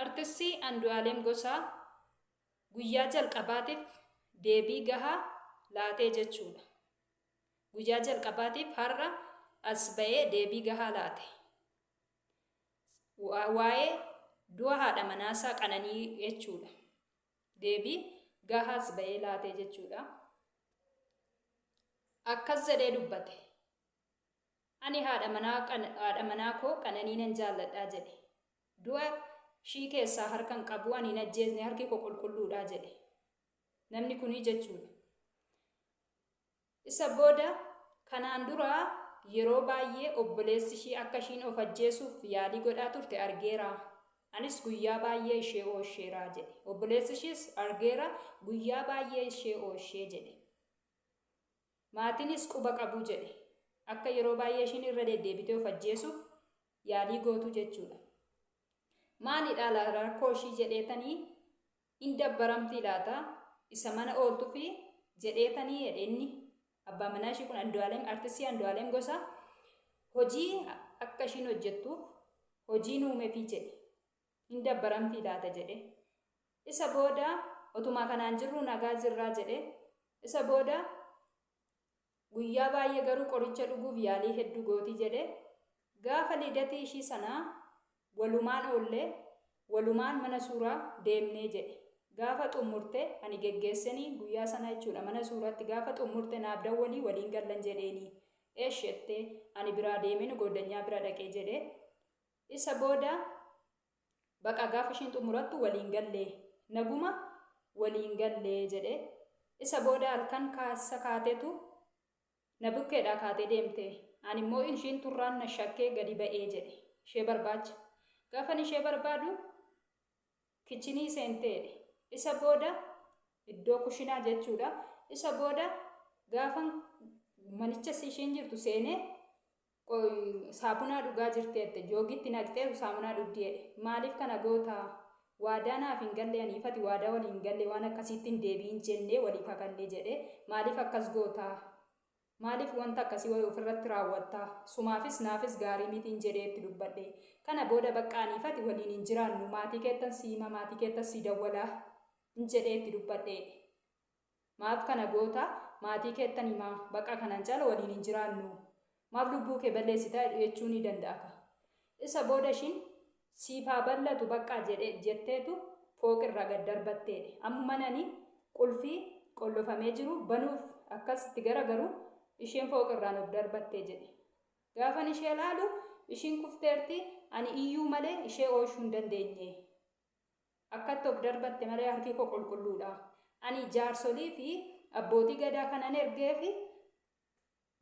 Artistii Andu'aalem Gosaa guyyaa jalqabaatiif deebii gahaa laatee jechuudha. Guyyaa jalqabaatiif har'a as ba'ee deebii gahaa laate. Waa'ee du'a haadha manaasaa Qananii jechuudha. Deebii gahaas ba'ee laatee jechuudha. Akkas jedhee dubbate. Ani haadha manaa koo Qananii nan jaalladhaa jedhe. Du'a ishii keessaa harkan qabu ani hin ajjeesne harki koo qulqulluudha jedhe. Namni kunii jechuudha. Isa booda kanaan duraa yeroo baay'ee obboleessi ishii akka ishiin of ajjeesuuf yaalii godhaa turte argeera. Anis guyyaa baay'ee ishee oolcheera jedhe. Obboleessi ishiis argeera guyyaa baay'ee ishee oolchee jedhe. Maatiinis quba qabu jedhe. Akka yeroo baay'ee ishiin irra deddeebitee of ajjeesuuf yaalii gootu jechuudha. Maalidha rakkoo ishii jedheetanii hin dabbaramti laata isa mana ooltuu fi jedheetanii jedheenni abbaa manaa ishii kun artistii Andu'aalem Gosaa hojii akka ishiin hojjettuuf hojii uumeefii jedhe hin dabbaramti laata jedhe. Isa booda otumaa kanaan jirru nagaa jirraa jedhe. Isa booda guyyaa baay'ee garuu qoricha dhuguuf yaalii hedduu gootii jedhe. Gaafa lidatii ishii sanaa walumaan oollee walumaan mana suuraa deemnee jedhe. Gaafa xumurte ani geggeessanii guyyaa sana jechuudha mana suuraatti gaafa xumurte naaf dawwalii waliin gallan jedheeni. Eeshettee ani biraa deemeen goddanyaa bira dhaqee jedhe. Isa booda baqa gaafa ishiin xumurattu waliin gallee naguma waliin gallee jedhe. Isa booda halkan kaasa kaateetu na bukkeedhaa kaatee deemte. Ani immoo ishiin turraan na shakkee gadi ba'ee jedhe. Ishee barbaacha. Gaafan ishee barbaadu kichinii seenteedhe. Isa booda iddoo kushinaa jechuudha. Isa booda gaafan manicha ishiin jirtu seenee saamunaa dhugaa jirteette joogitti naqxee saamunaa dhugdeedhe. Maaliif kana gootaa? Waadaa naaf hin galle aniifati waadaa waliin hin galle waan akkasiitti hin deebiin jennee walii kakallee jedhe. Maaliif akkas gootaa? Maaliif wanta akkasii ofirratti raawwattaa? Sumaafis naafis gaarii mitiin jedheetti dubbadhe. Kana booda bakka aniifati waliin hin jiraannu maatii keettan siima maatii keettan si dawwalaa hin jedheetti dubbadhe. Maaf kana goota maatii keettan himaa bakka kanaan caala waliin hin jiraannu. Maaf lubbuu kee balleessitaa jechuu ni danda'a. Isa booda ishiin siifaa bal'atu bakka jetteetu fooqirraa gad darbatteedhe. Ammanani qulfii qollofamee jiru banuuf akkasitti garagaru isheen fooqirraan of darbattee jedhe. Gaafan ishee ilaalu ishiin kufteerti ani iyyuu malee ishee oolchuu hin dandeenye. Akkatti of darbatte malee harki koo qulqulluudha. Ani jaarsolii fi abbootii gadaa kanan ergee fi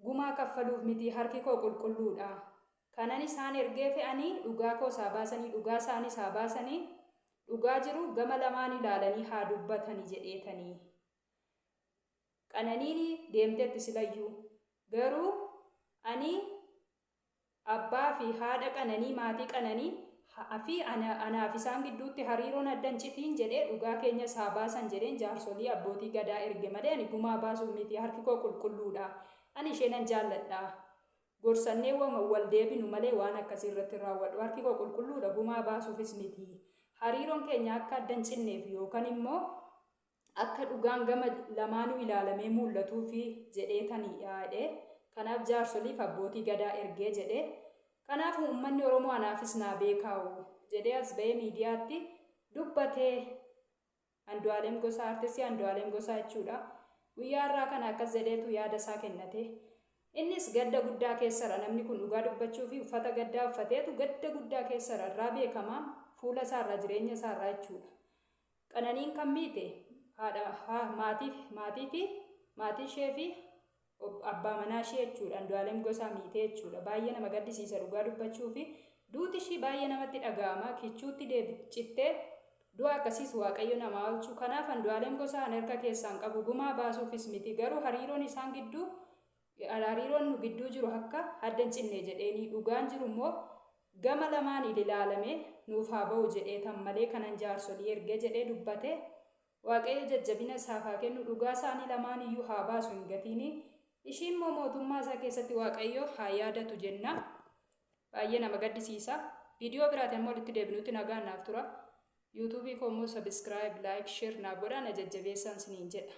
gumaa kaffaluuf miti harki koo qulqulluudha. Kanan isaan ergee fi ani dhugaa koo isaa baasanii dhugaa isaanii isaa baasanii dhugaa jiru gama lamaan ilaalanii haa dubbatanii jedheetanii. Qananiin deemteetti silayyuu garuu ani abbaa fi haadha Qananii maatii Qananii fi anaaf isaan gidduutti hariiroon addan citiin jedhee dhugaa keenya isaa baasan jedheen jaarsolii abbootii gadaa erge malee ani gumaa baasuuf miti harki koo qulqulluudha. Ani ishee nan jaalladha. Gorsannee wal deebinu malee waan akkasii irratti raawwadhu harki koo qulqulluudha gumaa baasuufis miti. Hariiroon keenya akka addan cinneef yookaan immoo akka dhugaan gama lamaanuu ilaalamee mul'atuufi jedheetanii yaade. Kanaaf jaarsoliif abbootii gadaa ergee jedhe. Kanaaf uummanni Oromoo anaafis naa beekaa'u jedhee as ba'ee miidiyaatti dubbatee Andu'aalem Gosaa artistii Andu'aalem Gosaa jechuudha. Guyyaa irraa kana akkas jedheetu yaada isaa kennate. Innis gadda guddaa keessara namni kun dhugaa dubbachuu fi uffata gaddaa uffateetu gadda guddaa keessara irraa beekamaa fuula isaarraa jireenya isaarraa jechuudha. Qananiin kan miite maatii ishee fi abbaa manaa ishee jechuudha. Andu'aalem Gosaa miitee jechuudha. Baay'ee nama gaddisiisa dhugaa dubbachuu fi duuti ishii baay'ee namatti dhaga'ama. Kichuutti cittee du'a akkasiis waaqayyo nama oolchu. Kanaaf Andu'aalem Gosaa harka keessaan qabu gumaa baasuufis miti garuu hariiroon nu gidduu jiru akka addan cinne jedheeni dhugaan jiru immoo gama lamaan ilaalame nuuf haa ba'u jedheetan malee kanan jaarsolii erge jedhee dubbate. Waaqayyo jajjabina isaaf haa kennu dhugaa isaanii lamaan iyyuu haa baasu hin gatiini. Ishiin immoo mootummaa isaa keessatti waaqayyo haa yaadatu jenna. Baay'ee nama gaddisiisa. Viidiyoo biraatiin immoo walitti deebinuutti nagaan naaf tura. yuutuubii koo immoo sabiskiraayib laayik sheer naa godhaa na jajjabeessaa isiniin jedha.